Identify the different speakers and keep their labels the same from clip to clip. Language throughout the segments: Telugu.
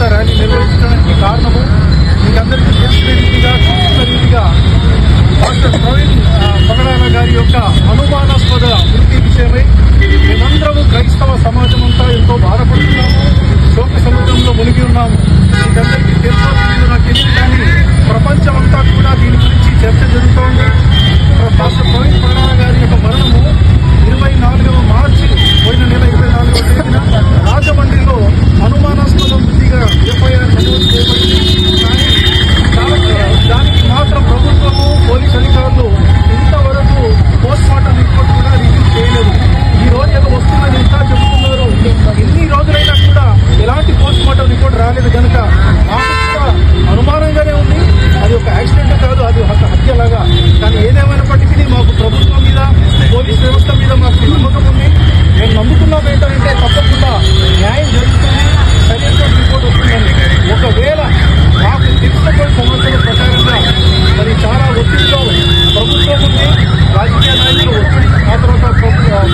Speaker 1: కూడా ర్యాలీ నిర్వహించడానికి కారణము మీకందరికీ తెలిసిన రీతిగా చూస్తున్న రీతిగా డాక్టర్ ప్రవీణ్ పగడాల గారి యొక్క అనుమానాస్పద వృత్తి విషయమై మేమందరము క్రైస్తవ సమాజం అంతా ఎంతో బాధపడుతున్నాము, శోక సముద్రంలో మునిగి ఉన్నాము. మీకందరికీ తెలుసో తెలియదు నాకు తెలియదు, కానీ ప్రపంచం అంతా కూడా దీని గురించి చర్చ జరుగుతోంది. డాక్టర్ ప్రవీణ్ పగడాల గారి యొక్క మరణము 24వ మార్చి పోయిన నెల 24వ తేదీన రాజమండ్రిలో అనుమానాస్పద వృత్తిగా ఎఫ్ఐఆర్ నమోదు చేయబడింది. కానీ దానికి మాత్రం ప్రభుత్వము పోలీస్ అధికారులు ఇంతవరకు పోస్ట్ మార్టం రిపోర్ట్ కూడా రిలీజ్ చేయలేదు. ఈ రోజు ఏదో వస్తుందని ఇంకా చెబుతున్నారు. ఎన్ని రోజులైనా కూడా ఎలాంటి పోస్ట్ మార్టం రిపోర్ట్ రాలేదు కనుక మాకు కూడా అనుమానంగానే ఉంది. అది ఒక యాక్సిడెంట్ కాదు, అది ఒక హత్యలాగా. కానీ ఏదేమైనప్పటికీ మాకు ప్రభుత్వం మీద, పోలీస్ వ్యవస్థ మీద మాకు నమ్మకం ఉంది. మేము నమ్ముకున్నాం ఏంటంటే తప్పకుండా న్యాయం జరుగుతుంది, సరైన రిపోర్ట్ వస్తుందని. ఒకవేళ మాకు తెలిసినటువంటి సమాచారం ప్రకారంగా మరి చాలా ఒత్తిడిలో ప్రభుత్వం ఉంది, రాజకీయ నాయకులు ఒత్తిడి, ఆ తర్వాత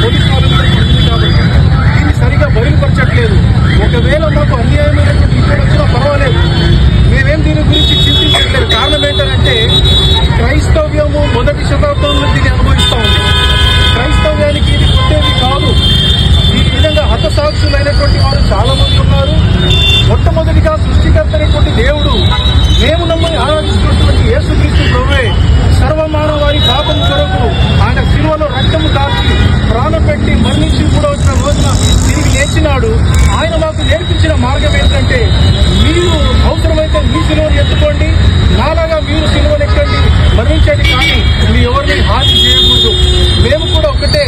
Speaker 1: పోలీసు వాళ్ళు ఉంది కాబట్టి దీన్ని సరిగా బయలుపరచట్లేదు. ఒకవేళ మాకు అన్యాయమైనటువంటి రిపోర్ట్ వచ్చినా పర్వాలేదు, మేమేం దీని గురించి చింతించట్లేదు. కారణం ఏంటంటే క్రైస్తవ్యము మొదటి శతాబ్దంలో దీన్ని అనుభవిస్తూ ఉంది. క్రైస్తవ్యానికి ఇది కొట్టేది కాదు. ఈ విధంగా హతసాక్షులైనటువంటి వారు చాలా మంది ఉన్నారు. మొట్టమొదటిగా సృష్టికర్త అయినటువంటి దేవుడు, మేము నమ్మని ఆరాధిస్తున్నటువంటి యేసుక్రీస్తు ప్రభువే సర్వమానవారి పాపం కొరకు ఆయన శిలువలో రక్తము కాచి ప్రాణం పెట్టి మరణించి కూడా వచ్చిన రోజున తిరిగి లేచినాడు. ఆయన మాకు నేర్పించిన మార్గం ఏంటంటే మీరు అవసరమైతే మీ శిలువను ఎత్తుకోండి, నాలాగా మీరు శిలువను ఎక్కండి, మరణించండి, కానీ మీరు ఎవరిని హాని చేయకూడదు. మేము కూడా ఒకటే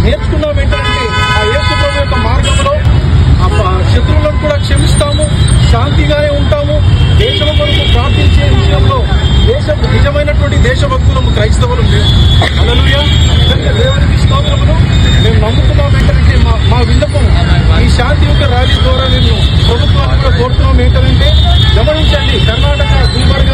Speaker 1: నేర్చుకున్నాం ఏంటంటే ఆ యేసు ప్రభు యొక్క మార్గంలో శత్రువులను కూడా క్షమిస్తాము, శాంతిగానే ఉంటాము. దేశం కొరకు ప్రార్థించే విషయంలో నిజమైనటువంటి దేశభక్తులము క్రైస్తవులు. హల్లెలూయా, దేవునికి స్తోత్రములు. మేము నమ్ముతున్నాం ఏంటంటే మా విన్నపం ఈ శాంతి యొక్క ర్యాలీ ద్వారా నేను ప్రభుత్వాన్ని కూడా కోరుతున్నాం ఏంటంటే గమనించండి, కర్ణాటక, గుల్బర్గ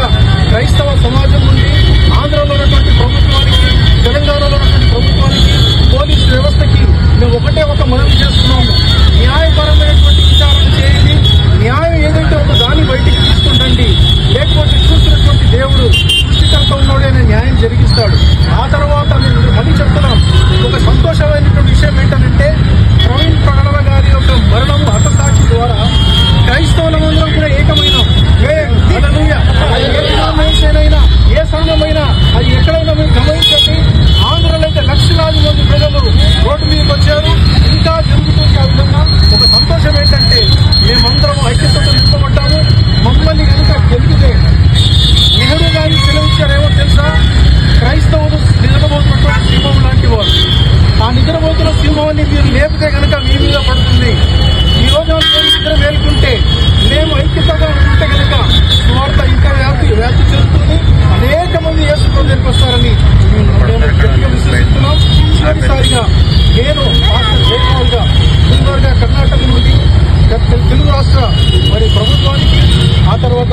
Speaker 1: క్రైస్తవ సమాజం నుండి ఆంధ్రలో ఉన్నటువంటి ప్రభుత్వానికి, తెలంగాణలో ఉన్నటువంటి ప్రభుత్వానికి, పోలీసు వ్యవస్థకి మేము ఒకటే ఒక మనవి చేస్తున్నాము. న్యాయపరమైనటువంటి విచారణ చేయండి, న్యాయం ఏదైతే ఒక దాన్ని బయటికి తీసుకుంటండి. లేకపోతే చూసినటువంటి దేవుడు సృష్టికర్త ఉన్నాడే న్యాయం జరిగిస్తాడు. ఆ తర్వాత మేము మళ్ళీ చెప్తున్నాం, ఒక సంతోషమైనటువంటి విషయం ఏంటంటే ప్రవీణ్ పగడాల గారి యొక్క మరణము హతసాక్షి ద్వారా క్రైస్తవులందరం కూడా ఏకమైనాం. ఏ సంఘమైనా అది ఎక్కడైనా మేము గమనించండి. ఆంధ్రలో అయితే లక్షలాది మంది ప్రజలు రోడ్డు మీదకి వచ్చారు. ఇంకా జరుగుతుంది ఆ విధంగా. ఒక సంతోషం ఏంటంటే మేమందరం ఐక్యతతో నింపబడ్డాము. మమ్మల్ని కనుక గెలిపితే నెహ్రూ గారిని సెలవిచ్చారేమో తెలుసా, క్రైస్తవులు నిద్రపోతున్నటువంటి సింహం లాంటి వారు. ఆ నిద్రపోతున్న సింహాన్ని మీరు లేపితే కనుక మీ మీద పడుతుంది. ఈ రోజు నిద్ర మేలుకుంటే మేము ఐక్యతగా ఉంటే కనుక వార్త ఇంకా వ్యాప్తి చేస్తుంది. అనేక మంది యేసు ప్రభువుకి వస్తారని గట్టిగా విశ్వసిస్తున్నాం. చివరిసారిగా నేను జయపాల్గా గుల్బర్గా కర్ణాటక నుండి తెలుగు రాష్ట్ర మరి ప్రభుత్వానికి, ఆ తర్వాత